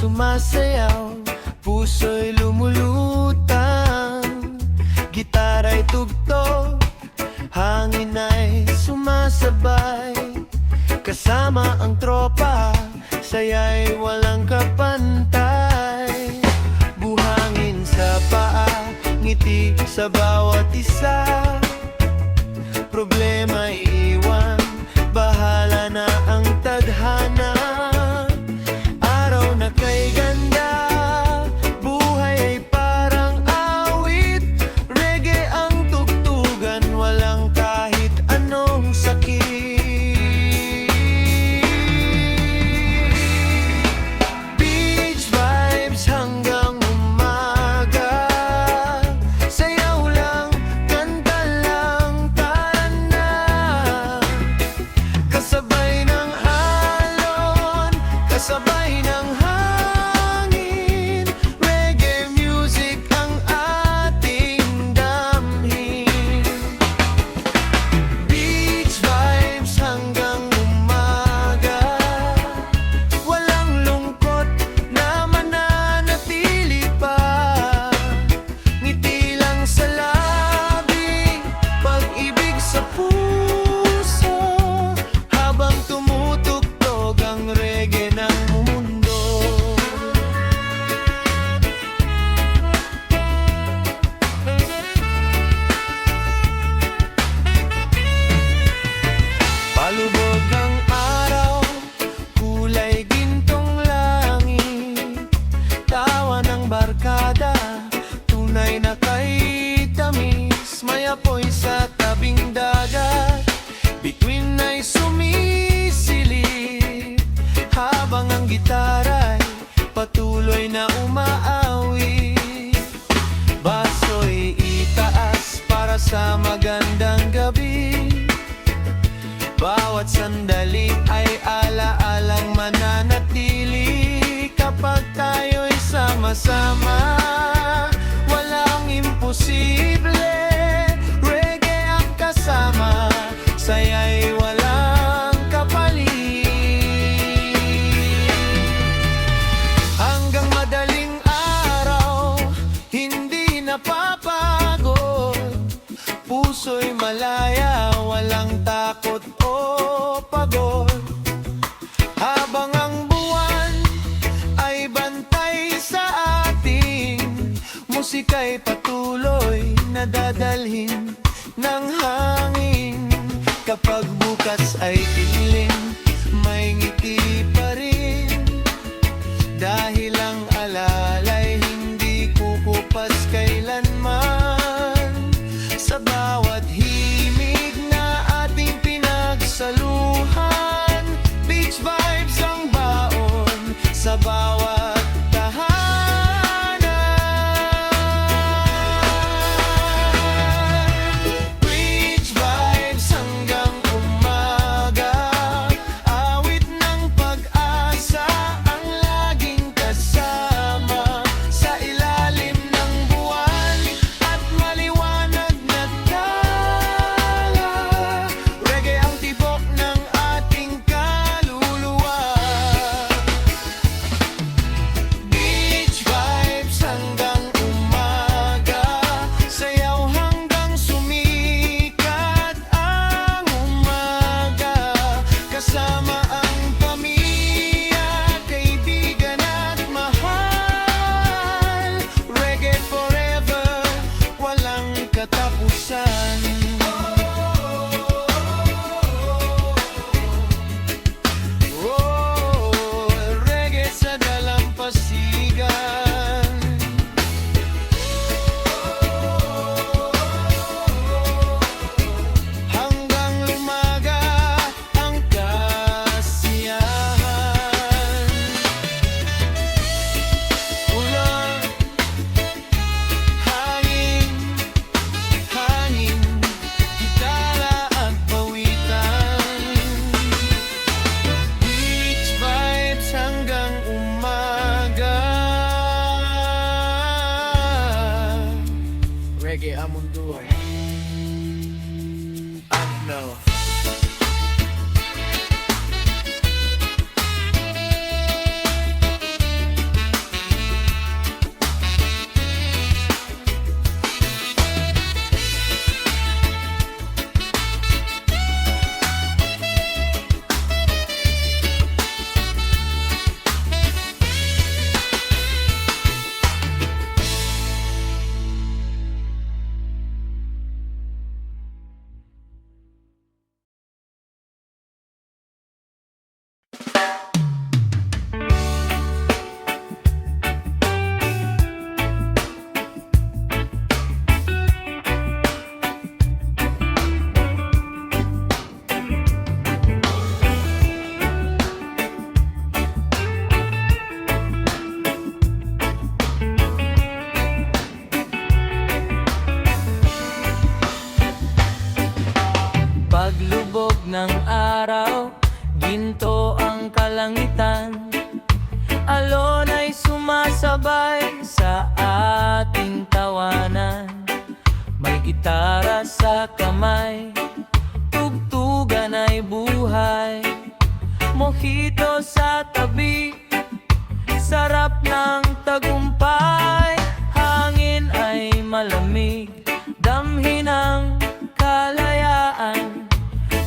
Sumasayaw, puso'y lumulutang, gitara'y tugtog, hangin ay sumasabay. Kasama ang tropa, saya'y walang kapantay. Buhangin sa paa, ngiti sa bawat isa, problema iwan, bahala na ang tadhana. Kay ganda, buhay ay parang awit, reggae ang tugtugan, walang kahit anong sakit. Beach vibes hanggang umaga, sayaw lang, kanta lang, tara na. Kasabay ng alon, kasabay ng palubog ang araw, kulay gintong langit, tawa ng barkada, tunay na kay tamis, may apoy sa tabing dagat, bituin ay sumisilip, habang ang gitara'y patuloy na umaawit. Baso'y itaas para sa magandang gabi, bawat sandali ay ala-alang mananatili. Kapag tayo'y sama-sama, walang imposible, reggae ang kasama, saya'y walang kapalit. Hanggang madaling araw, hindi napapagod, puso'y malaya, walang takot o pagod. Habang ang buwan ay bantay sa ating, musika'y patuloy na dadalhin ng hangin. Kapag bukas ay dilim, may ngiti pa rin, dahil ang alalay hindi kukupas kailanman. Sa bawat himig na ating pinagsaluhan, beach vibes ang baon sa bawat tahanan. sabay sa ating tawanan. May gitara sa kamay, tugtugan ay buhay. Mojito sa tabi, sarap ng tagumpay. Hangin ay malamig, damhin ang kalayaan.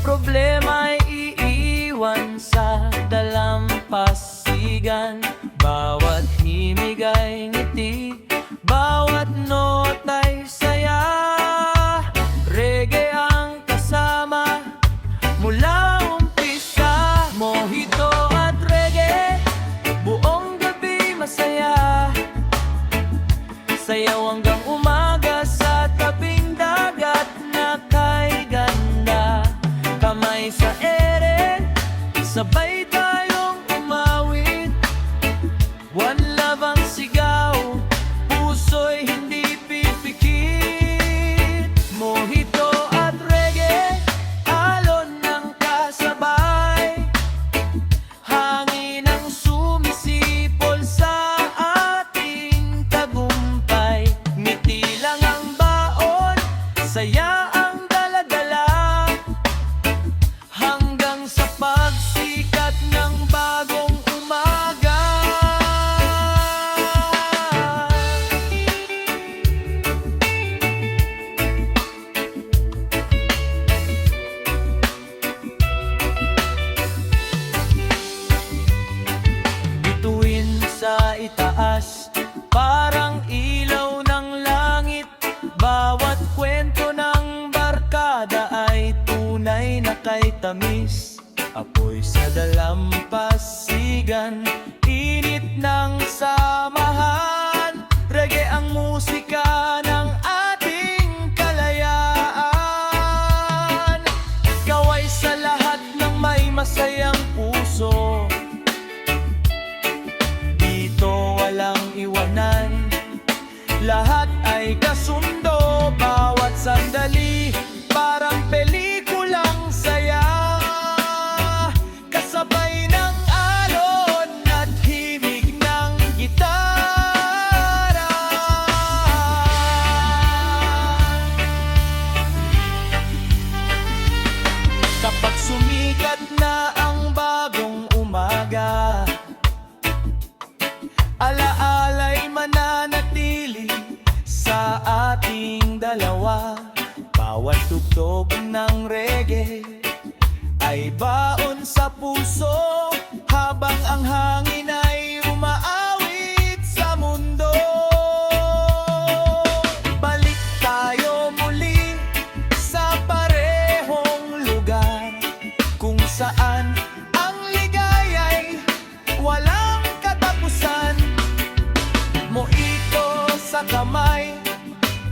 Problema'y iiwan sa dalampasigan. Bawat himig ay ngiti, bawat nota'y saya. Reggae ang kasama mula umpisa. Mojito at reggae, buong gabi masaya. Sayaw hanggang umaga sa tabing dagat na kay ganda. Kamay sa ere, sabay tayong umawit. One love ang sigaw, puso'y hindi pipikit. Mojito at reggae, alon ng kasabay. Hangin ang sumisipol sa ating tagumpay. Ngiti lang ang baon, saya ang daladala. Hanggang sa pagsikat ng bagong umaga. Bituin sa itaas, parang ilaw ng langit. Bawat kwento ng barkada ay tunay na kay tamis. Apoy sa dalampasigan, init ng samahan. Reggae ang musika ng ating kalayaan. Kaway sa lahat ng may masayang puso. Dito walang iwanan, lahat ay kasundo. Bawat sandali parang pelikulang saya. Kasabay ng alon at himig ng gitara. Kapag sumikat na ang bagong umaga, alaala'y mananatili sa ating dalawa. Bawat tugtog ng reggae ay baon sa puso, habang ang hangin ay umaawit sa mundo. Balik tayo muli sa parehong lugar, kung saan ang ligaya'y walang katapusan. Mojito sa kamay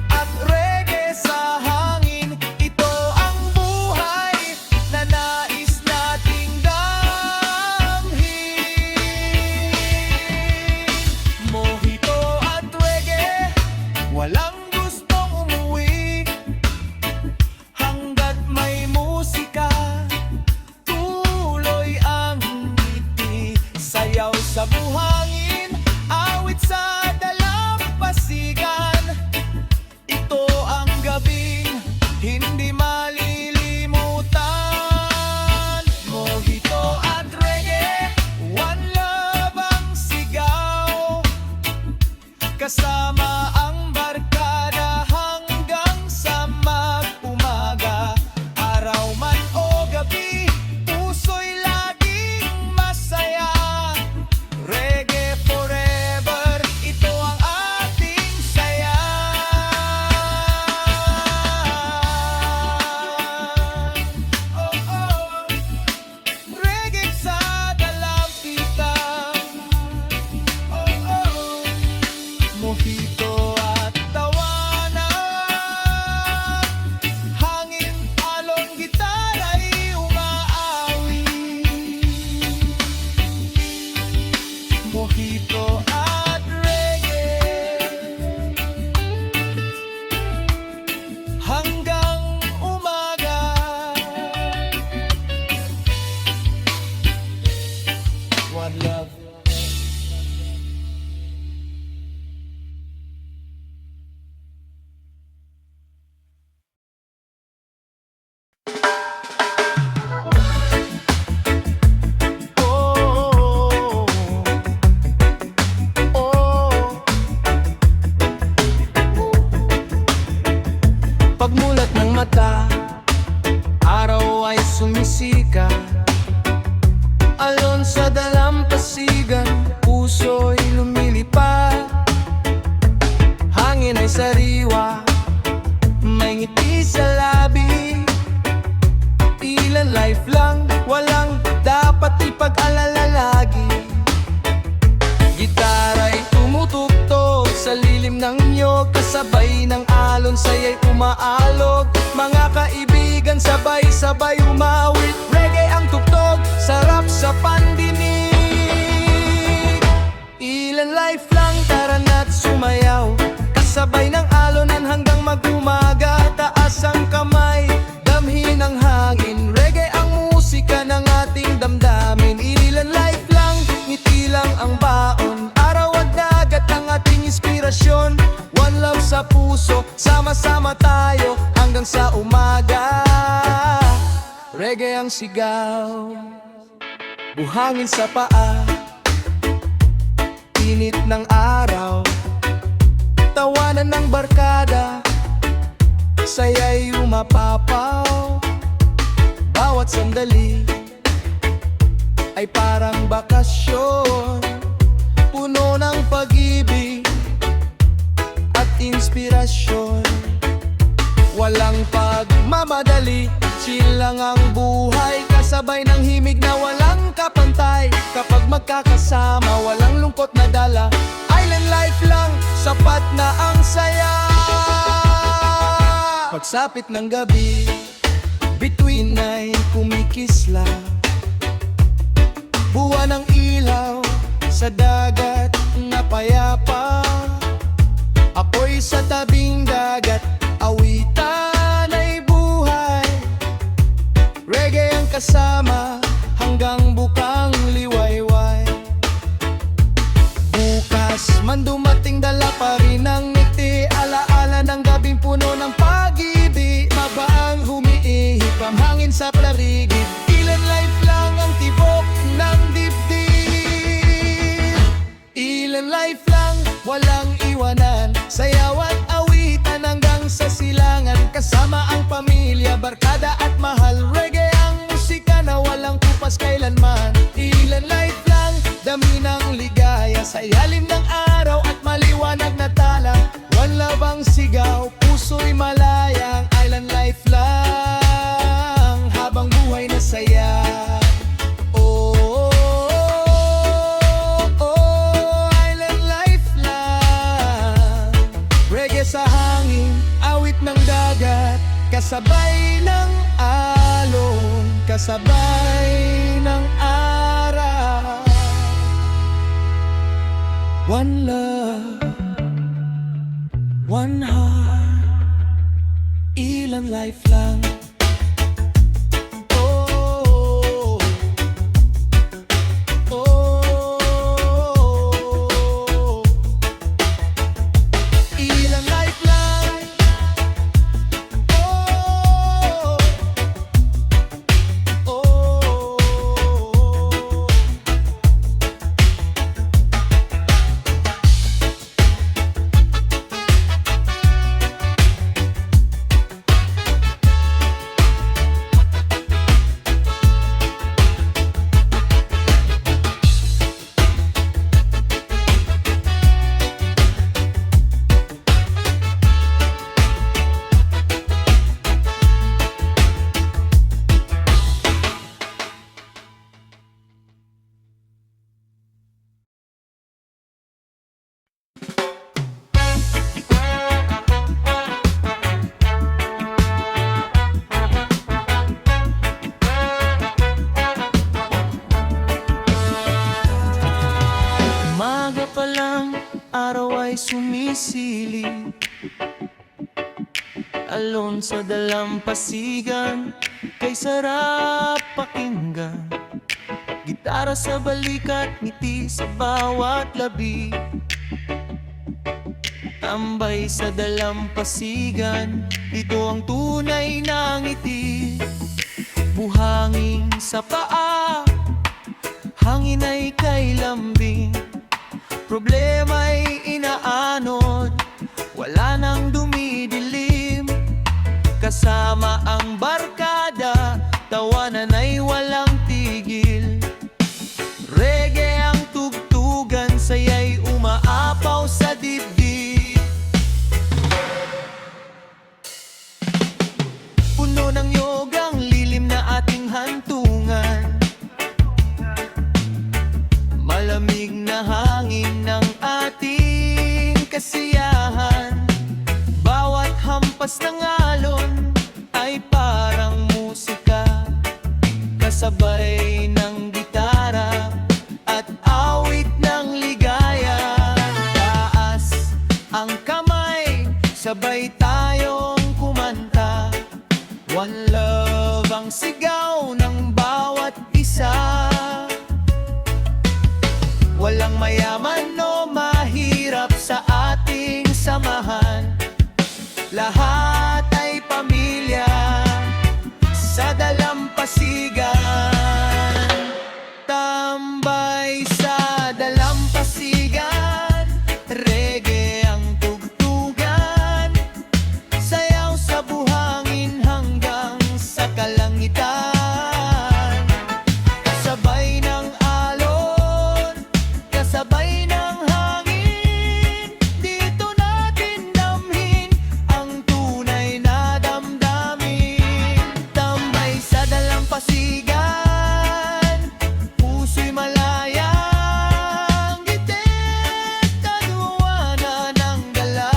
at reggae sa hangin, ito ang buhay na nais nating damhin. Mojito at reggae, walang gustong umuwi. Hanggat may musika, tuloy ang ngiti. Sayaw sa buhangin, awit sa dalampasigan. Ito ang gabing hindi malilimutan. Mojito at reggae, one love ang sigaw. Kasama ang barkada hanggang sa mag-umaga. Araw man o gabi, puso'y laging masaya. Reggae forever, ito ang ating saya. Oh, oh. Reggae sa dalampitan. Oh, oh. Mojito at tawanan, hangin, alon, gitara'y umaawi. Mojito at reggae, hanggang umaga. One love. puso'y lumilipad. Hangin ay sariwa, may ngiti sa labi. Ilan life lang, walang dapat ipag-alala lagi. Gitara'y tumutugtog sa lilim ng niyog, kasabay ng alon, saya'y umaalog. Mga kaibigan sabay-sabay umawit, reggae ang tugtog, sarap sa pandinig. Ilan life lang, tara na't sumayaw, kasabay ng alonan hanggang mag-umaga. Taas ang kamay, damhin ang hangin, reggae ang musika ng ating damdamin. Ilan life lang, ngiti lang ang baon, araw at dagat ang ating inspirasyon. One love sa puso, sama-sama tayo hanggang sa umaga. Reggae ang sigaw, buhangin sa paa, init ng araw, tawanan ng barkada, saya'y umapapaw. Bawat sandali ay parang bakasyon, puno ng pag-ibig at inspirasyon. Walang pagmamadali, chill lang ang buhay, kasabay ng himig na walang kapantay. Kapag magkakasama, walang lungkot na dala, island life lang, sapat na ang saya. Pagsapit ng gabi, bituin ay kumikisla, buwan ng ilaw sa dagat na payapa. Apoy sa tabing dagat, awitan ay buhay, reggae ang kasama hanggang bukang liwayway. Bukas man dumating, dala pa rin ang ngiti, alaala ng gabing puno ng pag-ibig. Mabaang humiihip ang hangin sa paligid, ilan life lang ang tibok ng dibdib. Ilan life lang, walang iwanan, sayaw at awitan hanggang sa silangan. Kasama ang pamilya, barkada at mahal, reggae ang musika na walang kupas kailanman. Ilan life lang, dami ng ligaya sa ilalim ng araw at maliwanag na tala. One love ang sigaw, puso'y malayang, island life lang, habang buhay na saya. Oh, oh, oh, island life lang, reggae sa hangin, awit ng dagat, kasabay ng alon, kasabay ng araw. One love, one heart, ilang life lang. Oh, oh, oh, ilang life lang. Oh, oh, umaga pa lang, araw ay sumisilip, alon sa dalampasigan, kay sarap pakinggan. Gitara sa balikat, ngiti sa bawat labi, tambay sa dalampasigan, ito ang tunay na ngiti. Buhangin sa paa, hangin ay kay lambing, problema'y inaanod, wala nang dumidilim. Kasama ang barkada, tawanan ay walang tigil. Reggae ang tugtugan, lamig na hangin ng ating kasiyahan. Bawat hampas ng alon ay parang musika, kasabay ng gitara at awit ng ligaya. Taas ang kamay, sabay tayong kumanta. One love ang sigaw ng bawat isa. Walang mayaman o mahirap sa ating samahan. Lahat ay pamilya sa dalampasigan. Tambay sa dalampasigan, reggae ang tugtugan, sayaw sa buhangin hanggang sa kalangitan. Kasabay ng alon, kasabay ng hangin, dito natin damhin ang tunay na damdamin. Tambay sa dalampasigan, puso'y malayang gitit, kaduwanan ng gala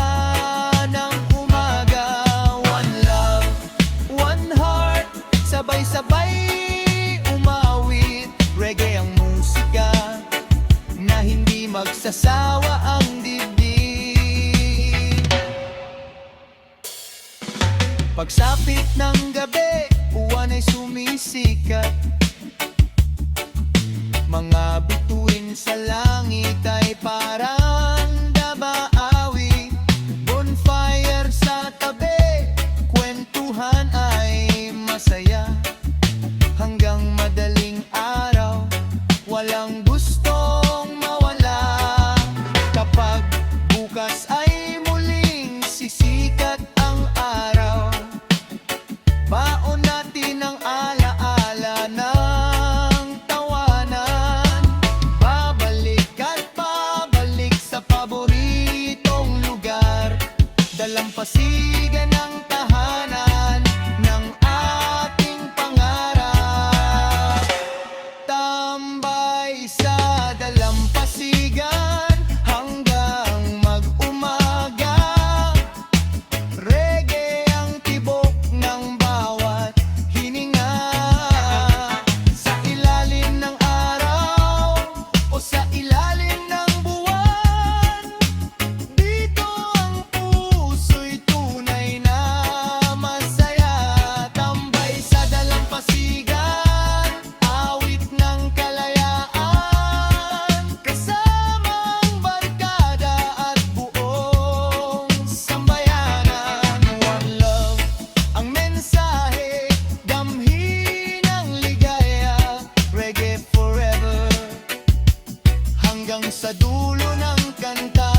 ng umaga. One love, one heart, sabay-sabay umawit. Reggae ang musika na hindi magsasawa ang dibdib. Pagsapit ng gabi, buwan ay sumisikat. Mga bituin sa langit ay parang damaawi. Bonfire sa tabi, kwentuhan ay masaya. Hanggang madaling araw, walang gustong mawala. Kapag bukas ay muling sisikat ang araw, baon natin ang alaala ng tawanan. Babalik at babalik sa paboritong lugar. Dalampasigan ang tahanan ng ating pangarap. Tambay sa dalampasigan hanggang mag-umaga. Reggae ang tibok ng bawat hininga. Sa ilalim ng araw o sa ilalim ng buwan, dito ang puso'y tunay na masaya. Tambay sa dalampasigan, awit ng kalayaan, kasamang barkada at buong sambayanan. One love ang mensahe, damhin ang ligaya. Reggae forever, hanggang sa dulo ng kanta.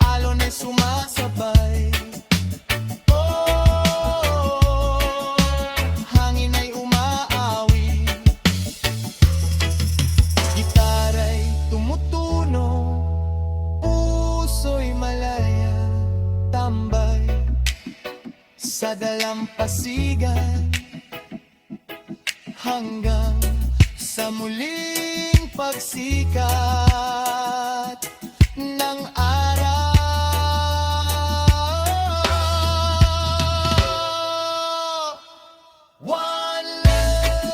Alon ay sumasabay, hangin ay umaawi, gitara'y tumutunog, puso'y malaya. Tambay sa dalampasigan hanggang sa muling pagsikat ng araw. One love,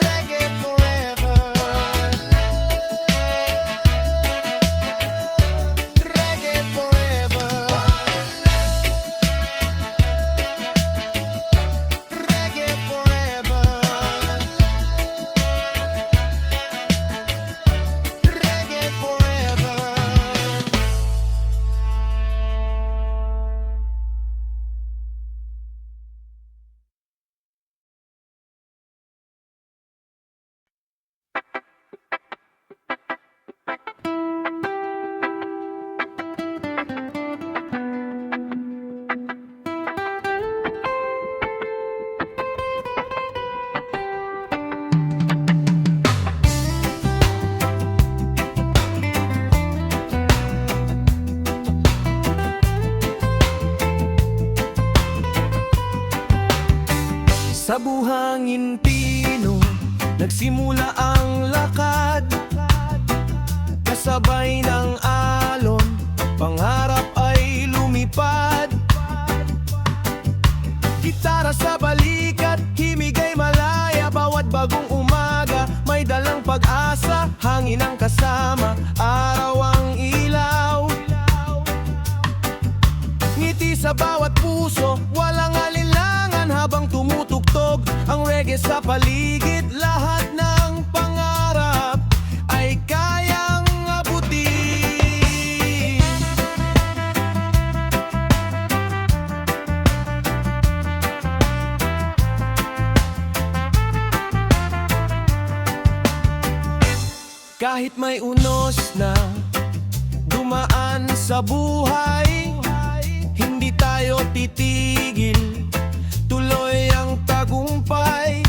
reggae forever. Reggae forever. Reggae forever. Sa buhangin pino nagsimula ang lakad, kasabay ng alon, pangarap ay lumipad. Gitara sa balikat, himig ay malaya. Bawat bagong umaga, may dalang pag-asa. Hangin ang kasama, araw ang ilaw. Ngiti sa bawat puso, walang alinlangan. Habang tumutugtog ang reggae sa paligid, lahat ng pangarap ay kayang abutin. Kahit may unos na dumaan sa buhay, hindi tayo titigil, tuloy ang tagumpay.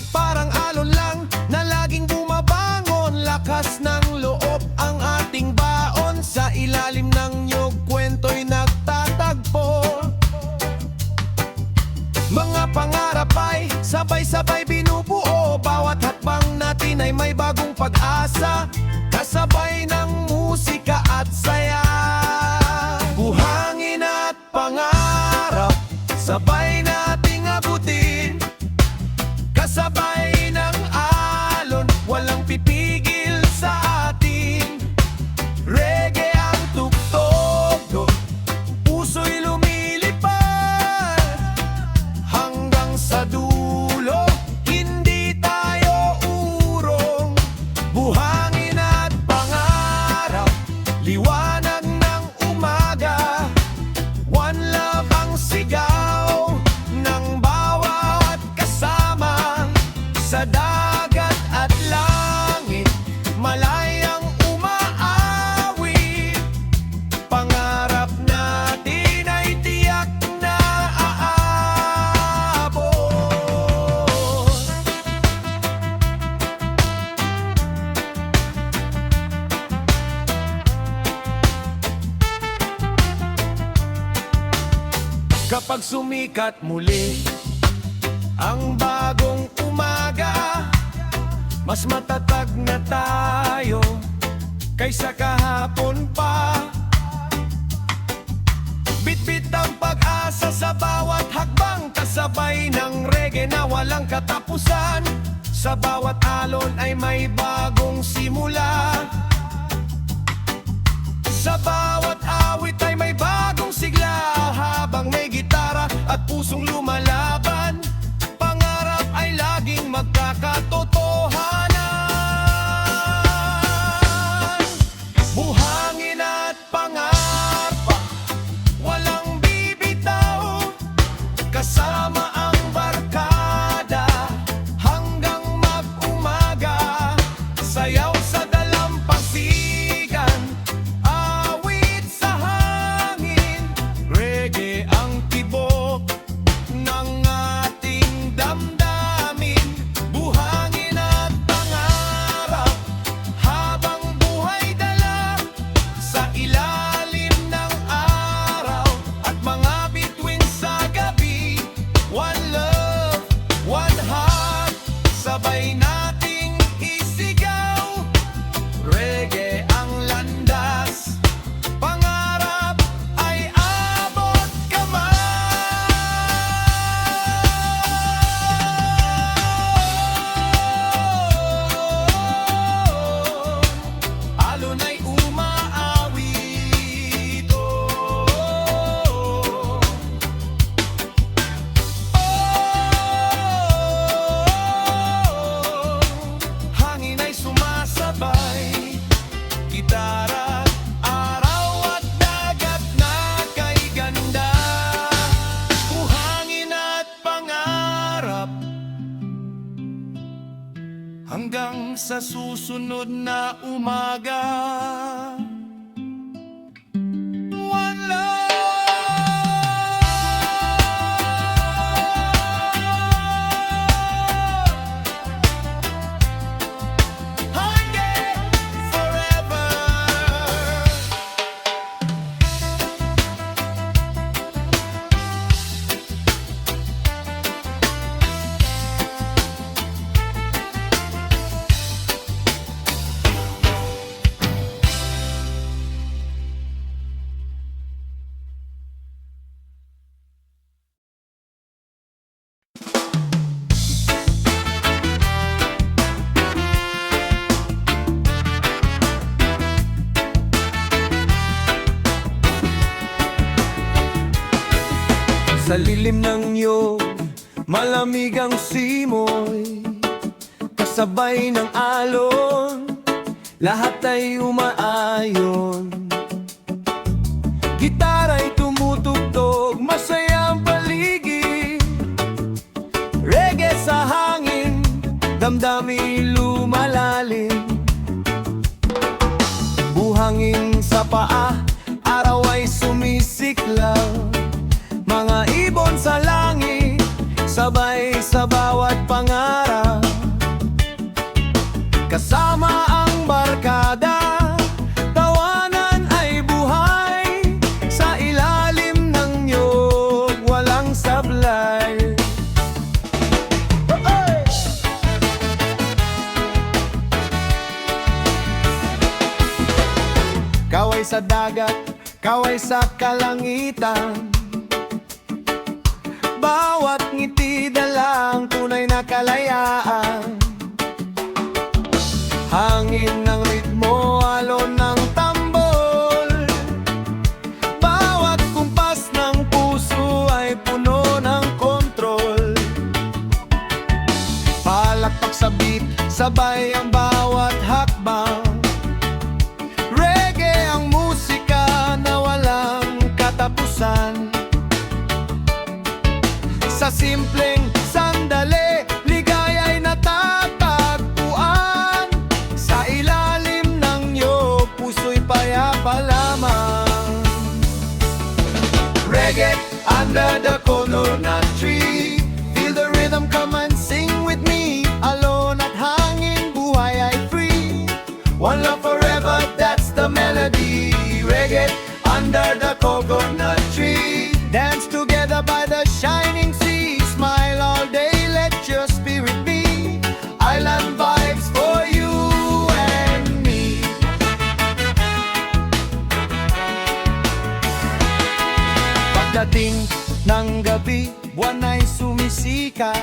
Parang alon lang na laging bumabangon, lakas ng loob ang ating baon. Sa ilalim ng niyog, kwento'y nagtatagpo. Mga pangarap ay sabay-sabay binubuo. Bawat hakbang natin ay may bagong pag-asa, kasabay ng musika at saya. Buhangin at pangarap, sabay nating abutin. Kasabay ng alon, walang pipigil sa atin. Reggae ang tugtog, puso'y lumilipad. Hanggang sa dulo, hindi tayo urong. Buhangin at pangarap, liwanag ng umaga. One love ang sigaw ng bawat kasama. Sa dagat at langit, malayang umaawit. Pangarap natin ay tiyak na aabot. Kapag sumikat muli ang bagong umaga, mas matatag na tayo kaysa kahapon pa. Bitbit ang pag-asa sa bawat hakbang, kasabay ng reggae na walang katapusan. Sa bawat alon ay may bagong simula. Sa bawat awit ay may bagong sigla. Habang may gitara at pusong lumalaban, pangarap ay laging magkakatotohanan. Buhangin at pangarap, walang bibitaw. Kasama ang barkada hanggang mag-umaga. Sayaw sa dalampasigan, awit sa hangin. Reggae ang tibok ng ating damdamin. Buhangin at pangarap, habang buhay dala sa ilalim ng araw at mga bituin sa gabi. One love, one heart, sabay nating isigaw. Reggae ang landas, pangarap ay abot kamay. Alon ay umaawit, hangin ay sumasabay. Gitara, araw at dagat na kay ganda. Buhangin at pangarap, hanggang sa susunod na umaga. One love. Hanggang forever. Lilim ng niyog, malamig ang simoy, kasabay ng alon, lahat ay umaayon. Gitara'y tumutugtog, masaya ang paligid. Reggae sa hangin, damdamin lumalalim. Buhangin sa paa, araw ay sumisiklaw. Mga ibon sa langit, sabay sa bawat pangarap. Kasama ang barkada, tawanan ay buhay. Sa ilalim ng niyog, walang sablay. Kaway sa dagat, kaway sa kalangitan. Bawat ngiti dalang tunay na kalayaan. Hangin ng ritmo, alon ng tambol. Bawat kumpas ng puso ay puno ng kontrol. Palakpak sa beat, sabay ang bawat hakbang. Reggae ang musika na walang katapusan. Sa simpleng sandali, ligaya'y natatagpuan. Sa ilalim ng niyog, puso'y payapa lamang. Reggae under the coconut tree. Feel the rhythm, come and sing with me. Alone at hangin, buhay ay free. One love forever, that's the melody. Reggae under the coconut tree. Dance together by the shining sea. Smile all day, let your spirit be. Island vibes for you and me. Pagdating ng gabi, buwan ay sumisika.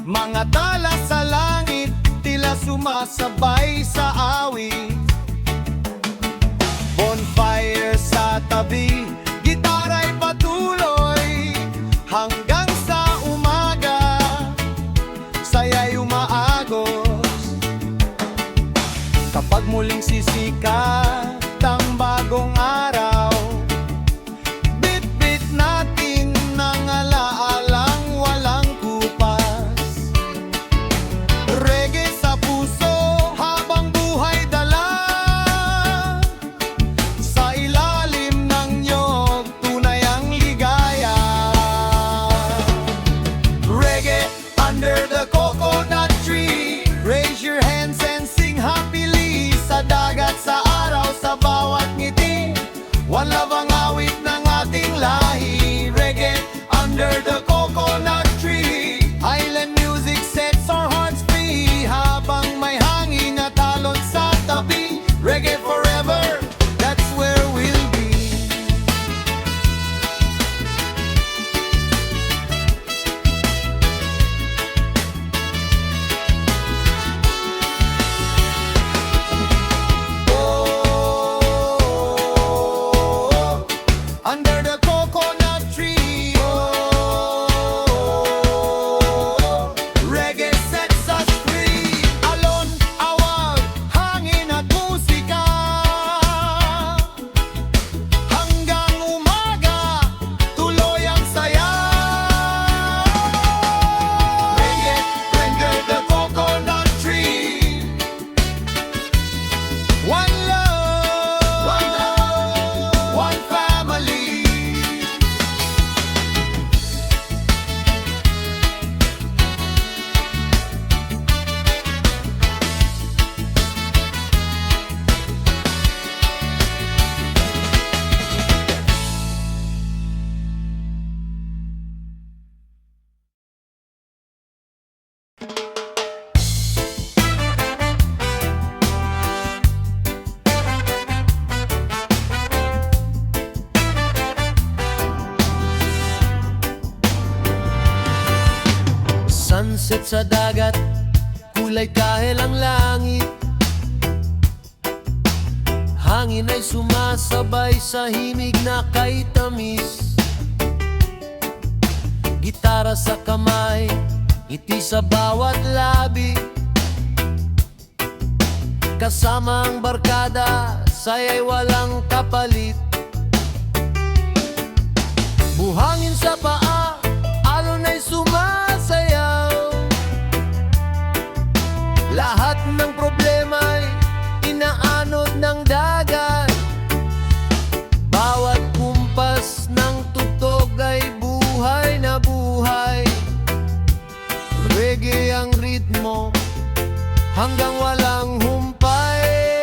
Mga tala sa langit, tila sumasabay sa awit. Bonfire sa tabi, gitara'y patuloy. Hanggang sa umaga, saya'y umaagos. Kapag muling sisikat ang bagong araw, bit-bit natin ng alaalang walang kupas. Reggae sa puso, habang buhay dala. Sa ilalim ng niyog, tunay ang ligaya. Reggae under the coconut tree. Raise your hands and sing happily. Sa dagat, sa araw, sa bawat ngiti. One love ang awit ng ating lahi. Reggae under the coconut tree. Island music sets our hearts free. Habang may hangin at alon sa tabi. Reggae forever, that's where we'll be. Oh, under the coconut tree. Oh, reggae sets us free. Alon, awag, hangin at musika. Hanggang umaga, tuloy ang saya. Reggae under the coconut tree. One love, one family. Sunset sa dagat, kulay dahil ang langit. Hangin ay sumasabay sa himig na kay tamis. gitara sa kamay, ngiti sa bawat labi. Kasama ang barkada, saya'y walang kapalit. Buhangin sa paa, alon ay sumasayaw. Lahat ng problema'y inaanod ng dagat. Bawat kumpas ng tugtog ay buhay na buhay. Reggae ang ritmo hanggang walang humpay.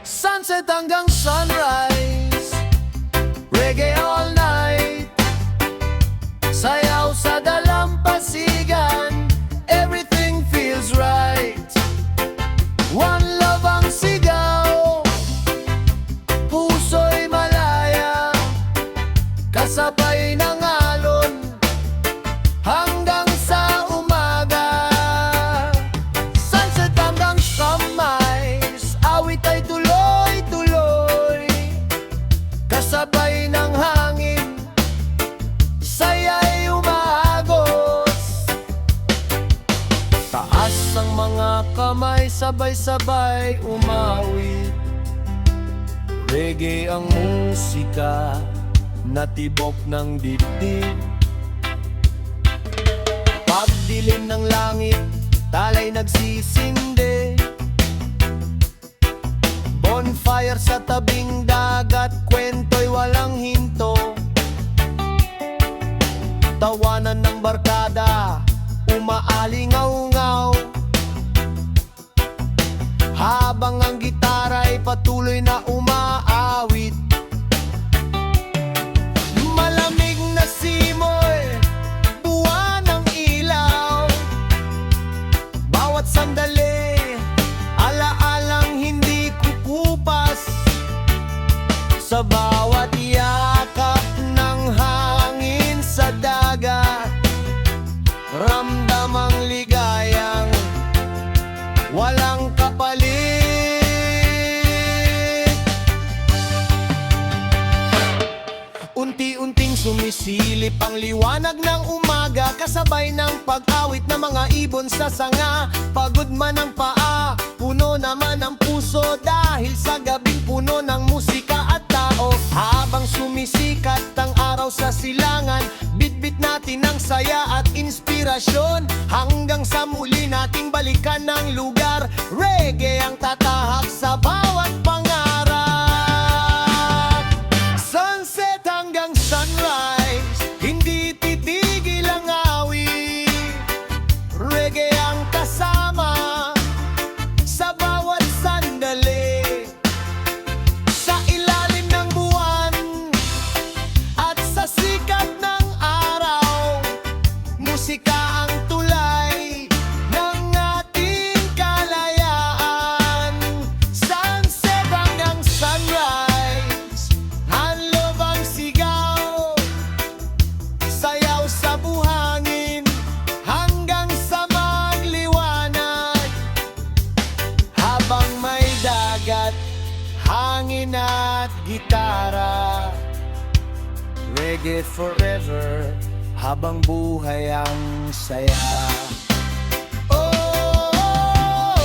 Sunset hanggang sunrise, reggae all night. Sayaw sa dalampasigan, everything feels right. One love ang sigaw, puso'y malaya. Kasabay ng alon hanggang sa umaga. Sunset hanggang sunrise, awit ay tuloy-tuloy. Kasabay ng hangin, saya'y umagos. Taas ang mga kamay, sabay-sabay umawit. Reggae ang musika na tibok ng dibdib. Pagdilim ng langit, talay nagsisindi. Bonfire sa tabing dagat, kwento'y walang hinto. Tawanan ng barkada, umaalingaw-ngaw. Habang ang gitara'y patuloy na umaawit. Malamig na simoy, buwan ng ilaw. Bawat sandali, alaalang hindi kukupas. Sa bawat yakap ng hangin sa dagat, ramdam ang ligayang walang kapalit. Unti-unting sumisilip ang liwanag ng umaga, kasabay ng pag-awit ng mga ibon sa sanga. Pagod man ang paa, puno naman ang puso, dahil sa gabing puno ng musika at tao. Habang sumisikat ang araw sa silangan, bitbit natin ang saya at inspirasyon, hanggang sa muli nating balikan ng lugar. Reggae ang tatahak sa bawat pangarap. Sunset hanggang sunrise, hindi titigil ang awit. Reggae ang kasama sa bawat sandali. Sa ilalim ng buwan at sa sikat ng araw, musika ang tulay ng ating kalayaan. Sunset hanggang sunrise, hanloob ang sigaw. Sayaw sa buhangin hanggang sa magliwanag. Habang may dagat, hangin at gitara, reggae forever, habang buhay ang saya. Oh,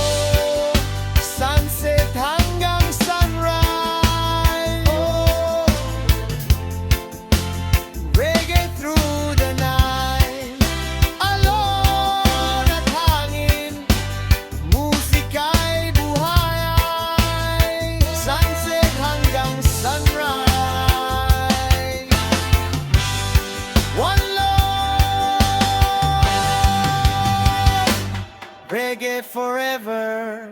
sunset hanggang sunrise. Oh, reggae through the night. Alon at hangin, musika'y buhay. Sunset hanggang sunrise, one love, reggae forever.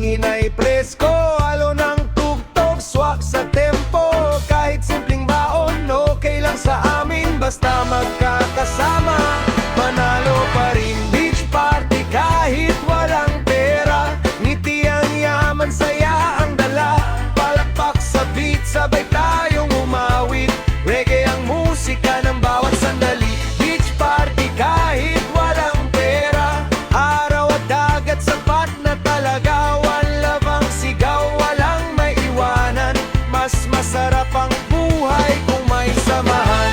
hangin ay presko, halo ng tugtog, swak sa tempo. Kahit simpleng baon, okay lang sa amin, basta magkakasama. Manalo pa rin beach party kahit walang pera. Ngiti ang yaman, saya ang dala. Palakpak sa beat, sabay tayong umawit. Reggae ang musika ng bawat sandali. Beach party kahit walang pera. Araw at dagat, sapat na talaga. One love ang sigaw, walang maiwanan. Mas masarap ang buhay kung may samahan.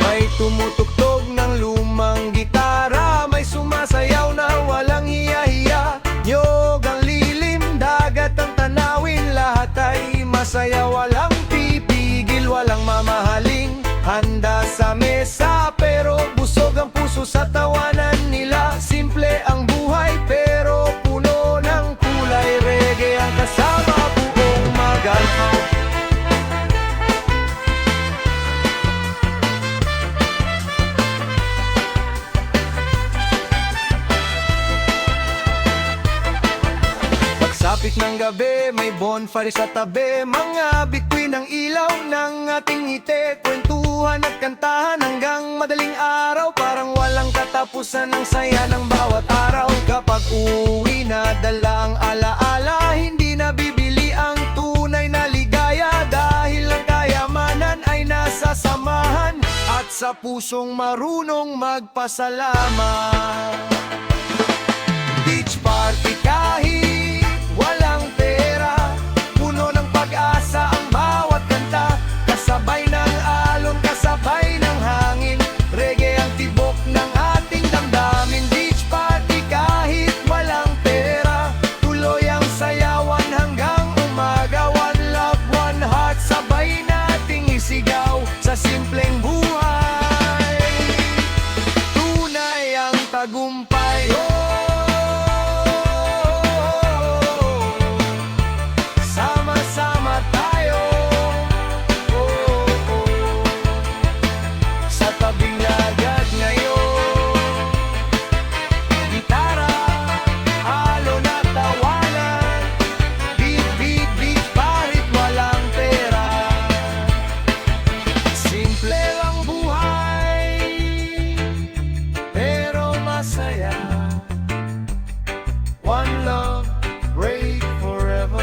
May tumutugtog ng lumang gitara, may sumasayaw na walang hiya-hiya. Niyog ang lilim, dagat ang tanawin, lahat ay masaya, walang pipigil, walang mamahaling. Handa sa mesa pero busog ang puso sa tawanan nila. Simple ang buhay pero puno ng kulay. Reggae ang kasama buong magalaw. Pagsapit ng gabi, may bonfire sa tabi. Mga bituin ng ilaw ng ating ngiti. Kwentuhan at kantahan hanggang madaling araw. Parang walang katapusan ang saya ng bawat araw. Kapag uuwi na, dala ang alaala. Hindi na bibili ang tunay na ligaya. Dahil ang kayamanan ay nasa samahan at sa pusong marunong magpasalamat. Beach party kahit walang pera, puno ng pag-asa ang bawat kanta. Kasabay ng alon, kasabay ng hangin, reggae ang tibok ng ating damdamin. Beach party kahit walang pera, tuloy ang sayawan hanggang umaga. One love, one heart, sabay nating isigaw sa simpleng buhay. Tunay ang tagumpay. Sama-sama tayo, sa tabing dagat ngayon. Gitara, halo na tawanan. Beat, beat, beat, kahit walang pera. Simple lang buhay, pero masaya. One love, break forever.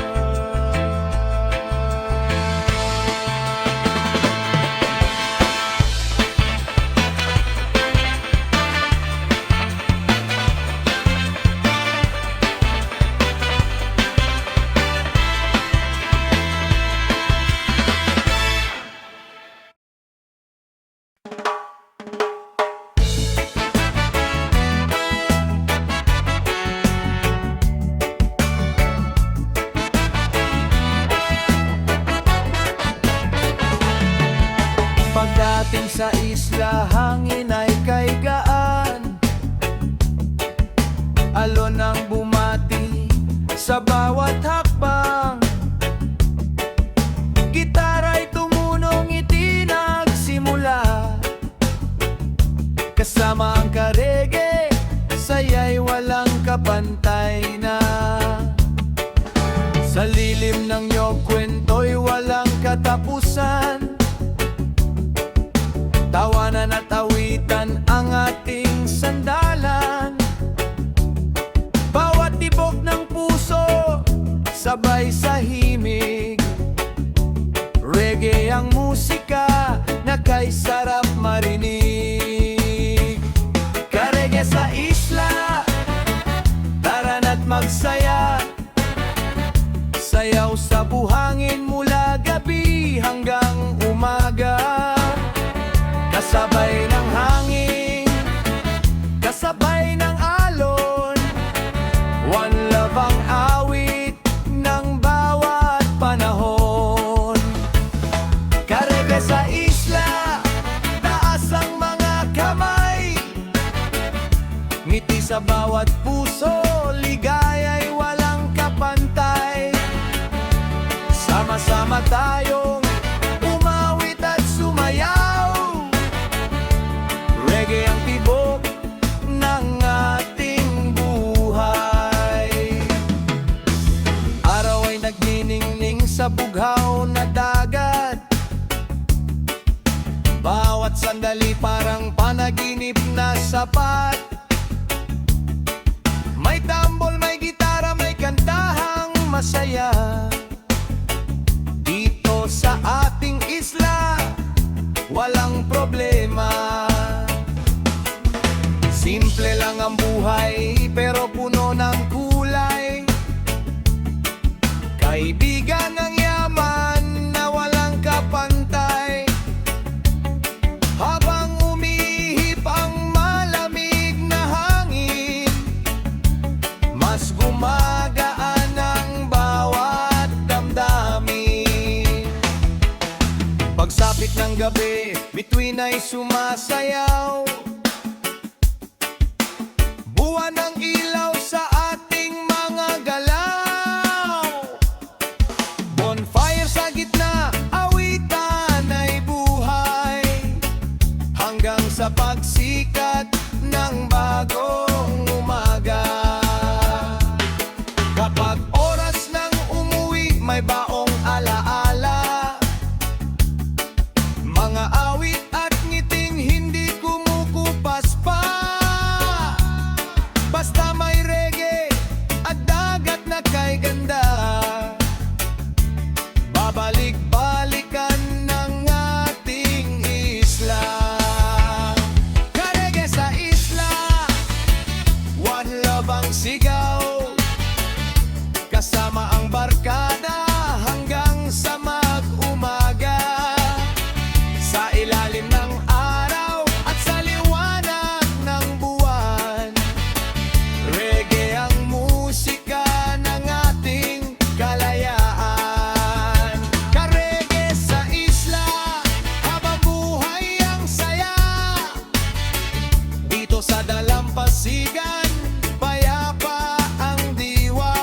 Pagdating sa isla, hangin ay kay gaan. Alon ang bumati sa bawat hakbang. Gitara'y tumunong, itinagsimula. Kasama ang karege, saya'y walang kapantay na. Sa lilim ng iyong kwento'y walang katapusan. Tawanan at awitan ang ating sandalan. Bawat tibok ng puso, sabay sa himig. Reggae ang musika na kay sarap marinig. Karege sa isla, tara na't magsaya. Sayaw sa buhangin mula gabi hanggang umaga. Kasabay ng hangin, kasabay ng alon. One love ang awit ng bawat panahon. Karege sa isla, taas ang mga kamay. Ngiti sa bawat puso, ligaya'y walang kapantay. Sama-sama tayong sandali parang panaginip na sapat. May tambol, may gitara, may kantahang masaya. Dito sa ating isla, walang problema. Simple lang ang buhay, pero puno ng kulay. Kaibigan ng yaman na walang kapantay. Habang umihip ang malamig na hangin, mas gumagaan ang bawat damdamin. Pagsapit ng gabi, bituin ay sumasayaw. Buwan ng ilaw sa ating mga galaw. Bonfire sa gitna, awitan ay buhay. Hanggang sa pagsikat ng bagong umaga. Kapag oras ng umuwi, may baong alaala. Mga awit at ngiting hindi kumukupas pa. Basta may reggae at dagat na kay ganda. Babalik-balikan ng ating isla. Karege sa isla, one love ang sigaw. Kasama ang barkada hanggang sa mag-umaga. Sa ilalim ng araw at sa liwanag ng buwan, reggae ang musika ng ating kalayaan. Karege sa isla, habang buhay ang saya. Dito sa dalampasigan, payapa ang diwa.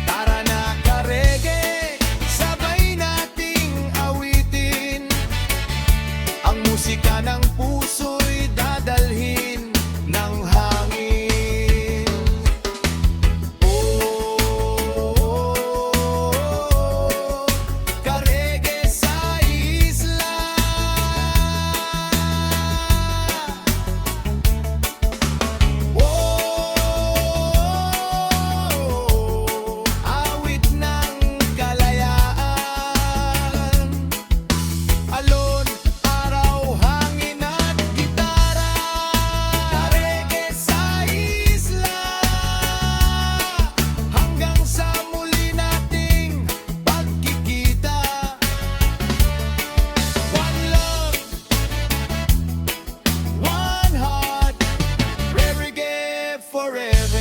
Tara na karege, sabay nating awitin. Ang musika ng puso'y dadalhin ng hangin. Oh, karege sa isla. Oh, awit ng kalayaan. Alon, araw, hangin at gitara. Karege sa isla. Hanggang sa muli nating pagkikita. One love, one heart, reggae forever.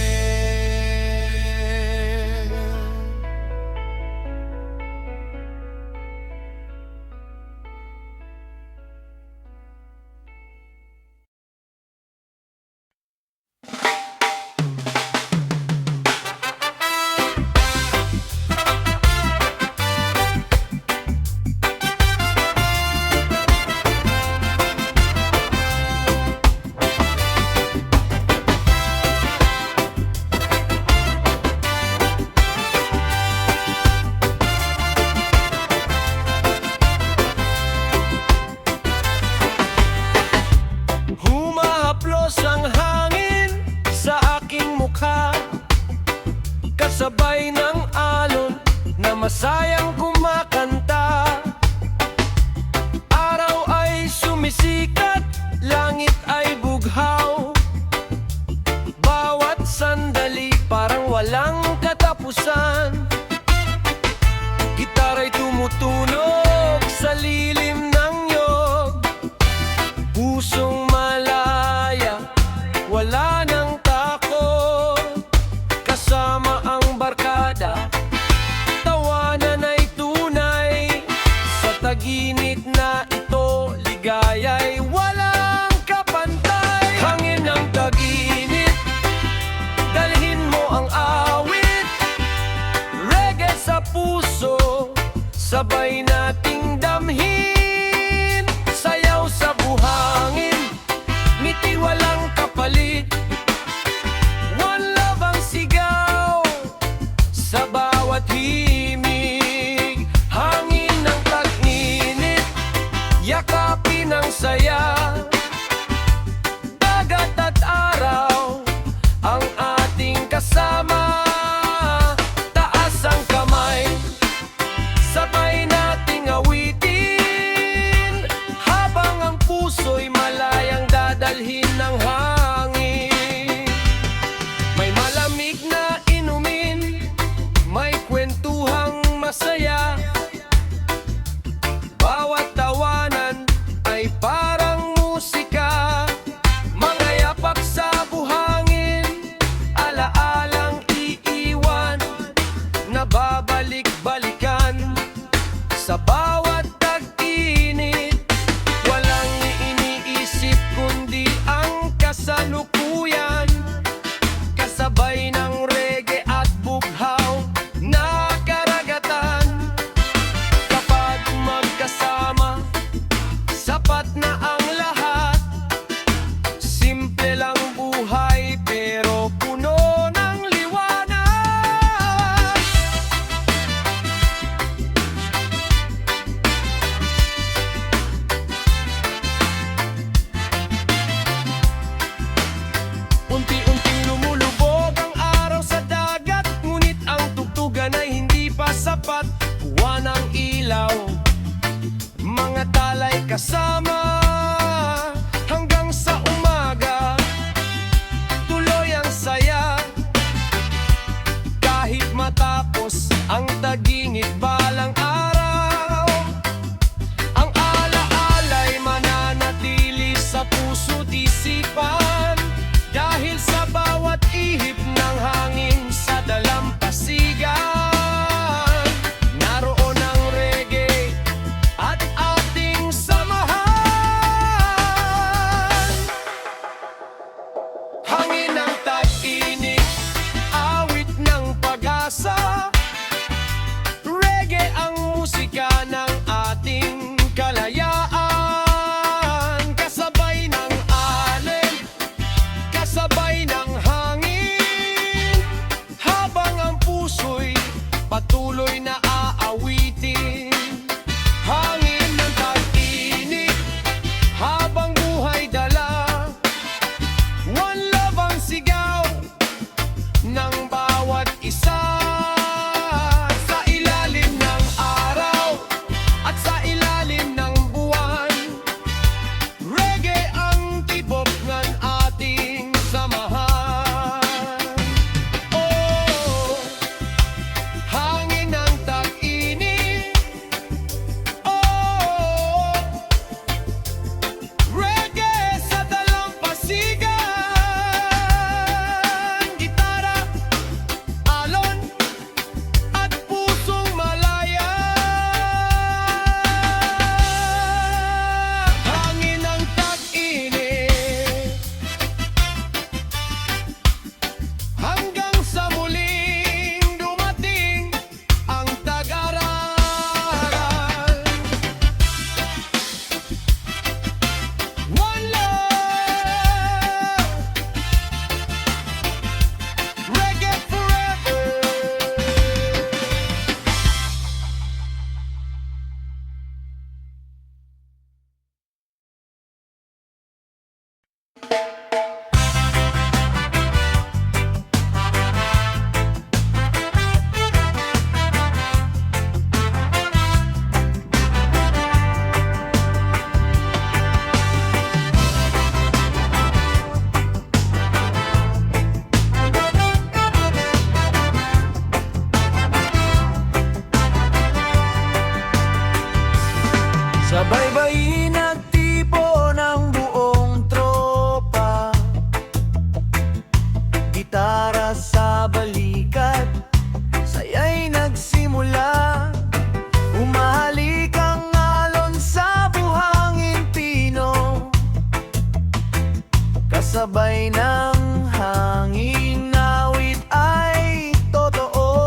Humahaplos ang hangin sa aking mukha, kasabay ng alon na masayang kumakanta. Araw ay sumisikat, langit ay bughaw. Bawat sandali parang walang katapusan. Gitara'y tumutunog sa lilim ng yog. Pusong malaya, wala nang takot. Kasama ang barkada, tawanan ay tunay. Sa taginit na ito, ligaya'y walang kapantay. Hangin ng taginit, dalhin mo ang awit. Reggae sa puso, sabay nating damhin. Sayaw sa buhangin, kasabay ng hangin. Awit ay totoo.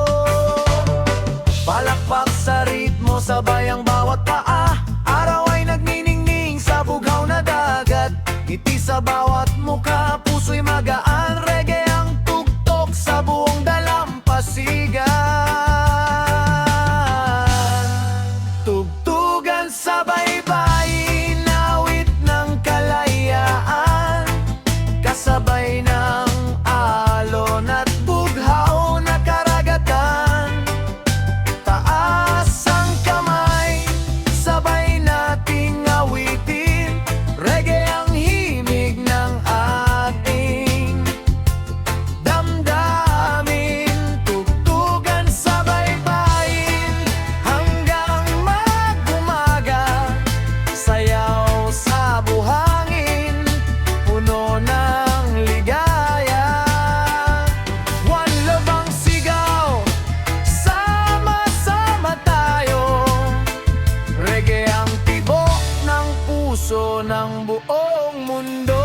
Palakpak sa ritmo, sabay ang bawat paa. Araw ay nagniningning sa bughaw na dagat. Ngiti sa bawat mukha, puso'y magaan. Reggae ang tugtog sa buong dalampasigan. Tugtugan sa baybayin, awit ng kalayaan. Kasabay ng alon at bughaw na karagatan. Taas ang kamay, sabay nating awitin. Reggae ang himig ng ating damdamin. Tugtugan sa baybayin hanggang mag-umaga. Sayaw sa buhangin, puno ng ligaya. One love ang sigaw, sama-sama tayo. Reggae ang tibok ng puso ng buong mundo.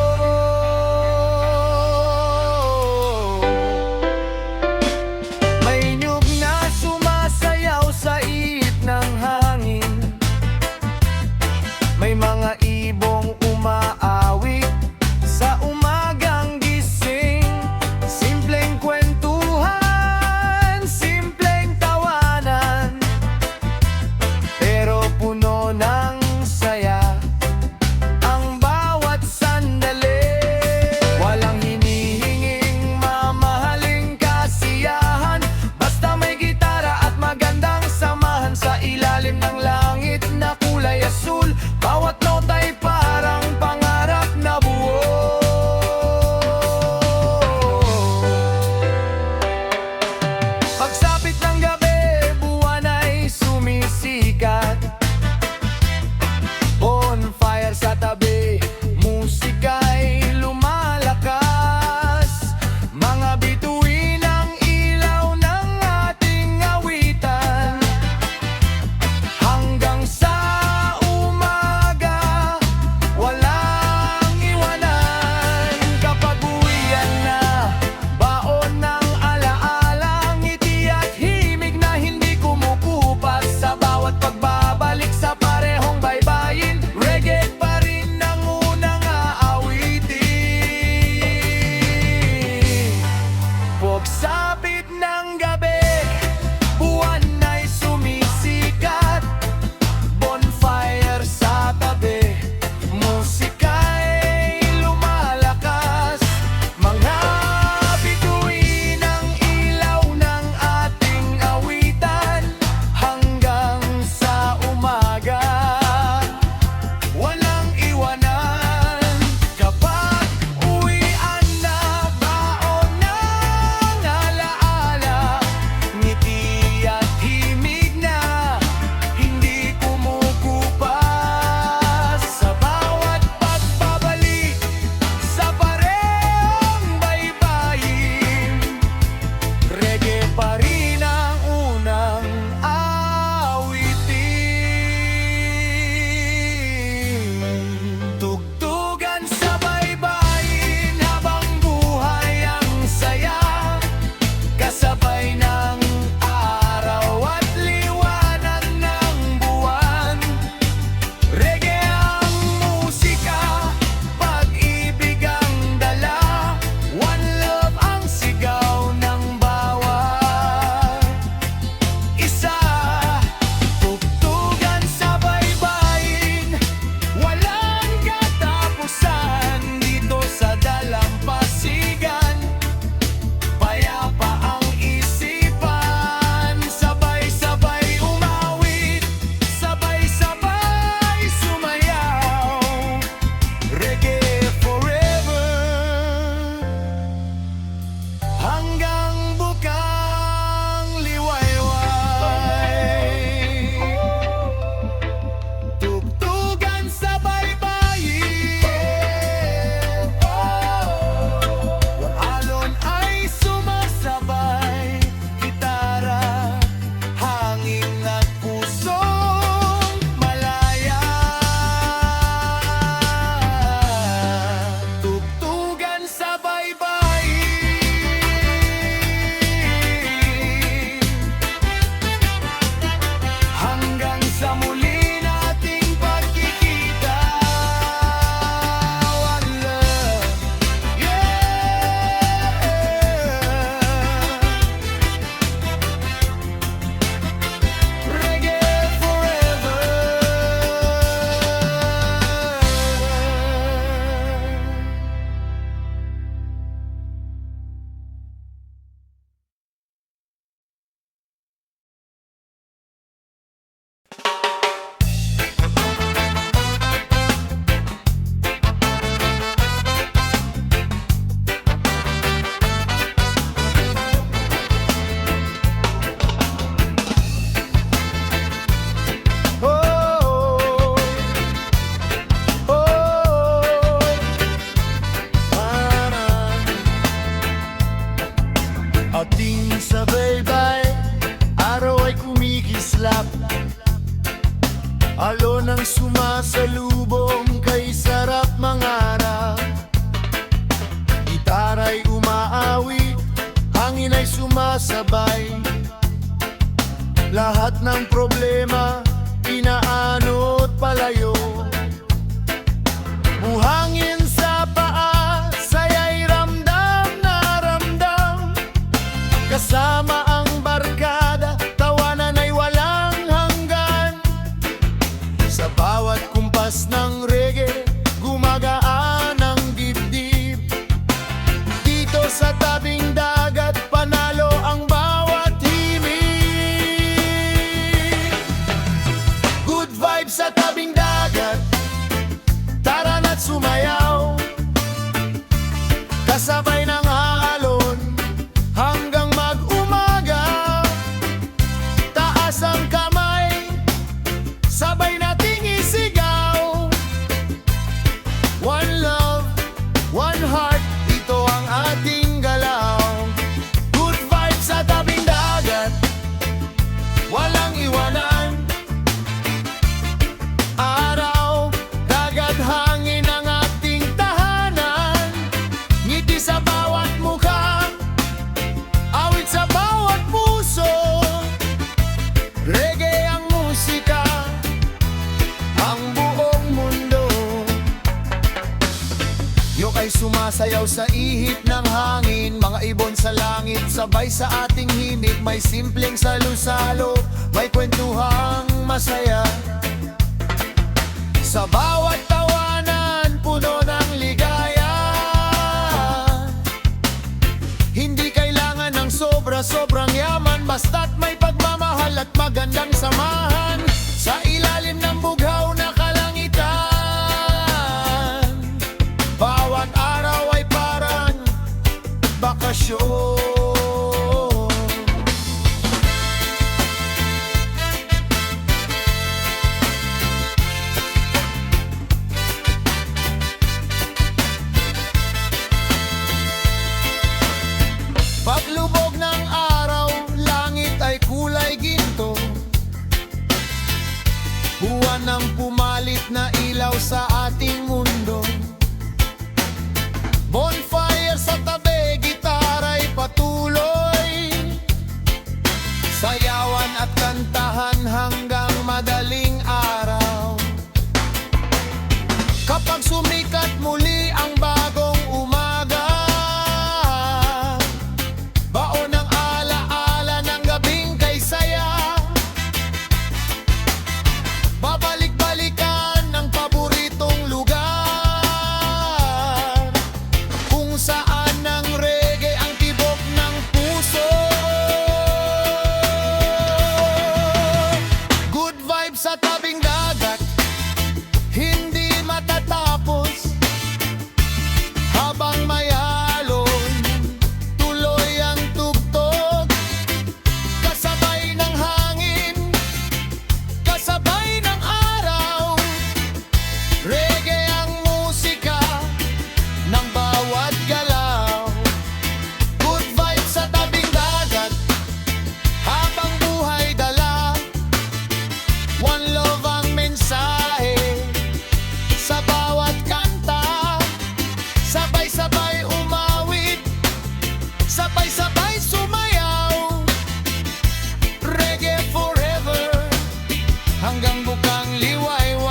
May nyug na sumasayaw sa ihip ng hangin. May mga ibong umaawit sa umagang gising. Simpleng kwentuhan, simpleng tawanan, pero puno ng saya ang bawat sandali. Yok ay sumasayaw sa ihip ng hangin, mga ibon sa langit sabay sa ating himig. May simpleng salo-salo, may kwentuhang masaya. Sa bawat tawanan, puno ng ligaya. Hindi kailangan ng sobra-sobrang yaman, basta't may pagmamahal at magandang samahan. Sa ilalim ng bughaw na kalangitan, bawat araw ay parang bakasyon. Paglubog ng araw, langit ay kulay ginto. Buwan ng pumalit na ilaw sa ating mundo. Bonfire sa tabi, gitara'y patuloy. Sayawan at kantahan hanggang madaling araw. Kapag sumikat muli ang bagong umaga, baon ng alaala ng gabing kay saya. Babalik-balikan ng paboritong lugar, kung saan ng reggae ang tibok ng puso. Good vibes sa tabing dagat, hindi matatapos. Habang may alon, tuloy ang tugtog. Kasabay ng hangin, kasabay ng araw. Reggae ang musika ng bawat galaw. Good vibes sa tabing dagat, habang buhay dala. One love ang mensahe sa bawat kanta. Sabay-sabay umawit, sabay-sabay sumayaw. Reggae forever, hanggang bukang liwayway.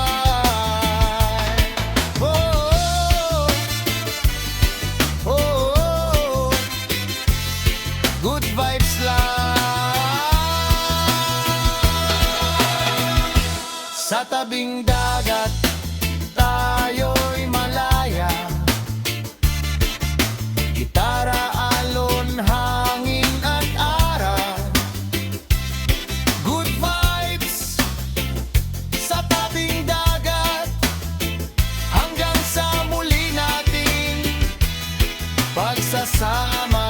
Oh, oh, oh, oh. Good vibes lang. Sa tabing dagat, tayo'y malaya. Gitara, alon, hangin at ara. Good vibes sa tabing dagat, hanggang sa muli nating pagsasama.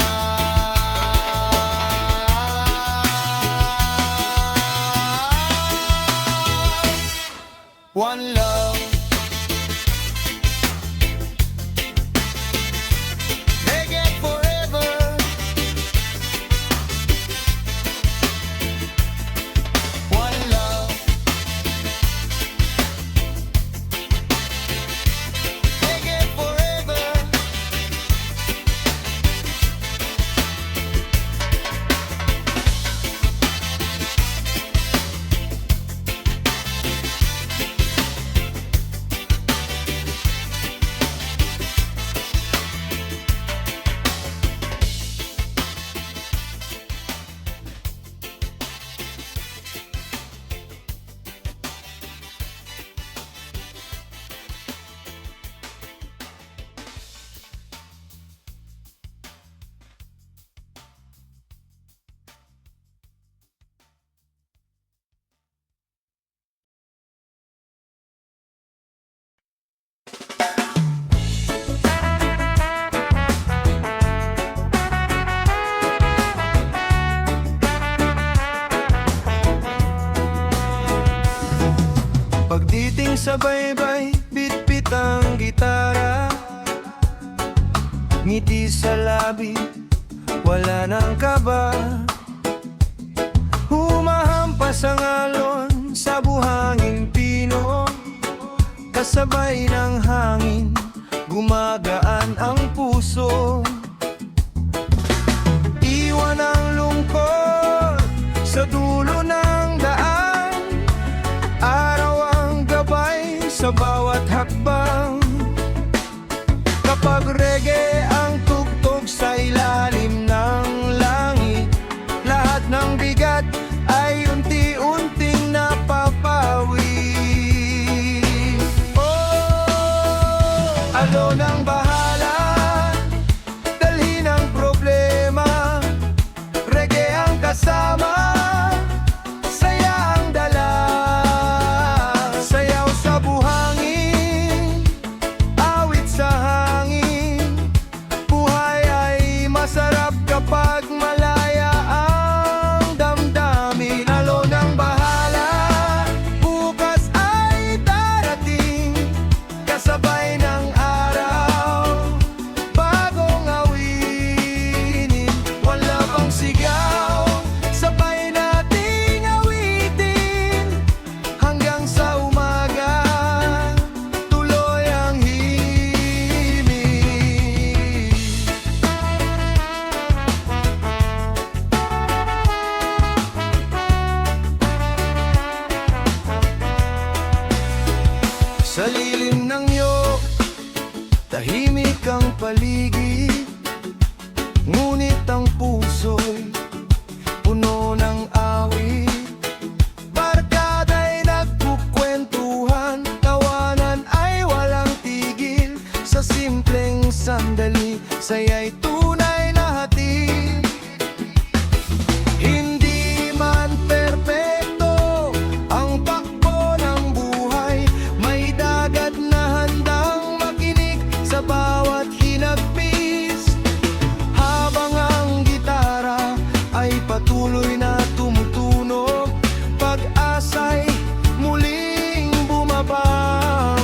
One love, reggae forever. One love, reggae forever. Pagditing sa baybay, bit-bit ang gitara. Ngiti sa labi, wala nang kaba. Humahampas ang alon sa buhangin pino. Kasabay ng hangin, gumagaan ang puso. Iwan ang lungkot sa dulo ng daan. Araw ang gabay sa bawat hakbang. Kapag reggae ang tugtog sa ilalim ng langit, lahat ng bigat ay unti-unting napapawi. Oh, alon ang bahala, dalhin ang problema, reggae ang kasama, saya ang dala. Sayaw sa buhangin, awit sa hangin, buhay ay masarap kapag malaya ang damdamin. Alon ang bahala, bukas ay darating, kasabay ng araw, bagong awinin. Wala pang sigaw, sabay nating awitin, hanggang sa umaga, tuloy ang himig. Sa lilim ng niyog, tahimik ang paligid, ngunit ang puso'y puno ng awit. Barkada'y nagkukwentuhan, tawanan ay walang tigil, sa simpleng sandali, saya'y tunay na hatid. Hindi man perpekto ang takbo ng buhay, may dagat na handang makinig sa bawat hinagpis. Habang ang gitara ay patuloy na tumutunog, pag-asa'y muling bumabangon.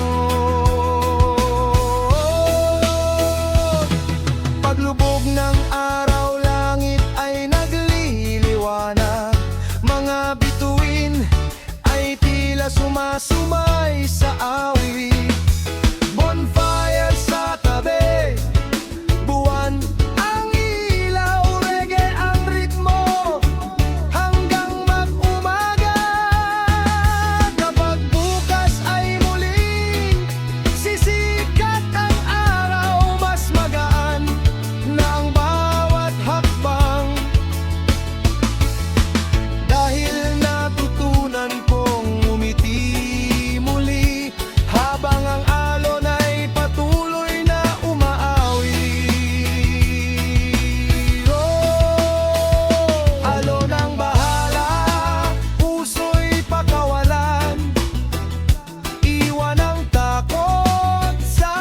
Paglubog ng araw, langit ay nagliliwanag, mga bituin ay tila sumasumay sa awit. Bonfire sa tabi, buwan ang ilaw, reggae ang ritmo, hanggang mag-umaga. Kapag bukas ay muling sisikat ang araw, mas magaan na ang bawat hakbang, dahil natutunan kong umiti muli, habang ang alon ay patuloy na umaawi. Oh, alon ang bahala, puso'y pakawalan, iwan ang takot sa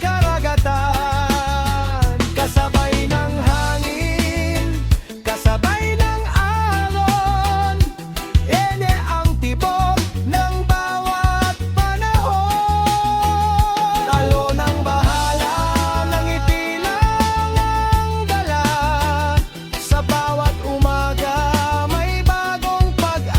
karagatan. Kasabay ng hangin, kasabay ng alon, ene ang tibok ng bawat panahon. Alon ang bahala, ng ngiti lang ang dala, sa bawat umaga may bagong pag-asa.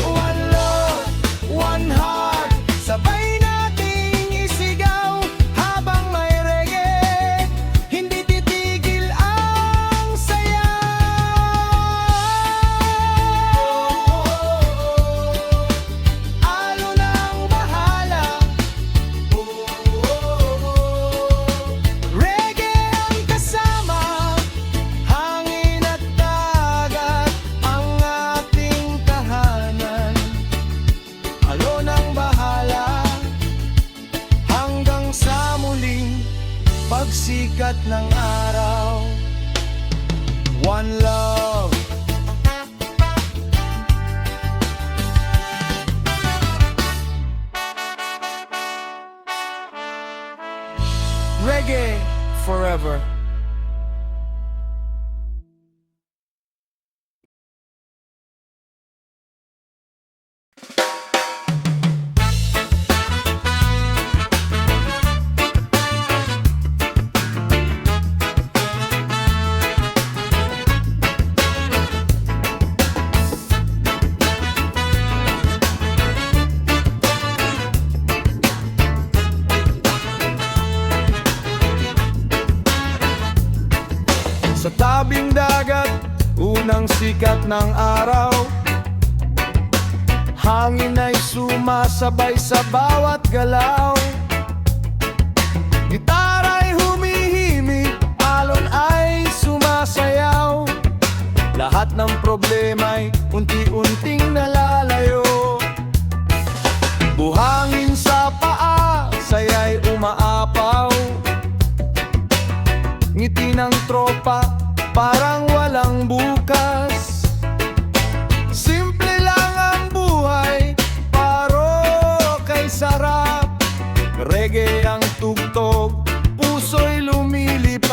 One love, one heart, sabay nating isigaw, habang may reggae, hindi titigil ang saya. Alon ang bahala, reggae ang kasama, hangin at dagat ang ating tahanan. Alon ang bahala, hanggang sa muling pagsikat ng araw. One love. Reggae forever. Sa tabing dagat, unang sikat ng araw, hangin ay sumasabay sa bawat galaw. umaapaw. Ngiti ng tropa, parang walang bukas. Simple lang ang buhay, paro kay sarap. Reggae ang tugtog, puso'y lumilipad.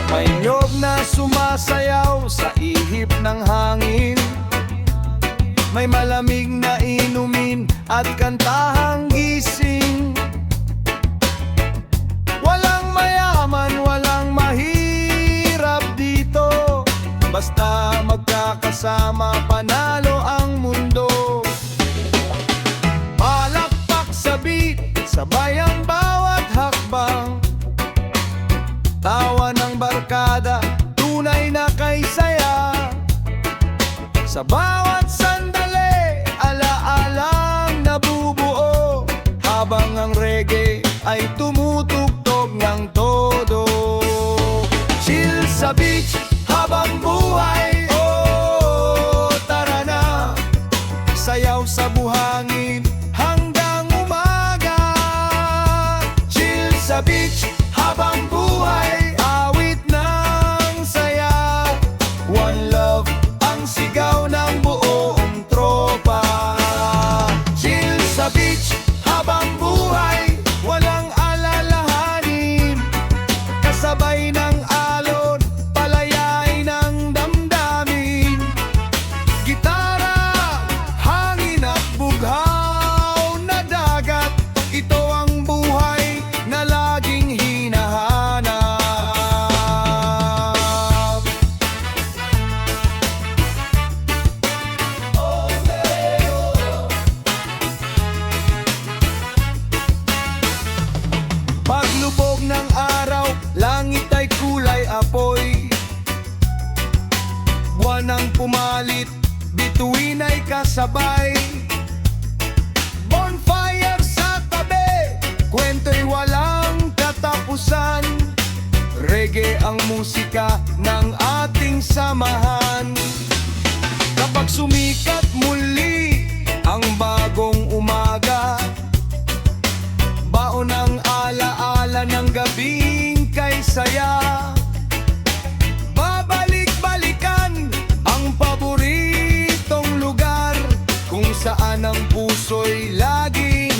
May niyog na sumasayaw sa ihip ng hangin. May malamig na inumin at kantahang gising. Walang mayaman, walang mahirap dito. Basta magkakasama, panalo ang mundo. Palakpak sa beat, sabay ang bawat hakbang. Tawa ng barkada, tunay na kay saya. Sa bawat sandali, alaalang nabubuo. Habang ang reggae ay tumutugtog ng todo. Chill sa beach, habang buhay. Oh, tara na. Sayaw sa buhangin hanggang umaga. Chill sa beach, habang buhay. Awit ng saya. One love ang sigaw ng buong tropa. Chill sa beach, habang buhay. Walang alalahanin. Kasabay ng alon, palayay ng damdamin. Gitara, hangin at bughaw na dagat. Ito ang buhay na laging hinahanap. Paglubog ng araw, langit ay kulay apoy. Buwan ang pumalit, bituin ay kasabay. Bonfire sa tabi, kwento'y walang katapusan. Reggae ang musika ng ating samahan. Kapag sumikat muli ang bagong umaga, baon ang alaala ng gabing kay saya. Babalik-balikan ang paboritong lugar kung saan ang puso'y laging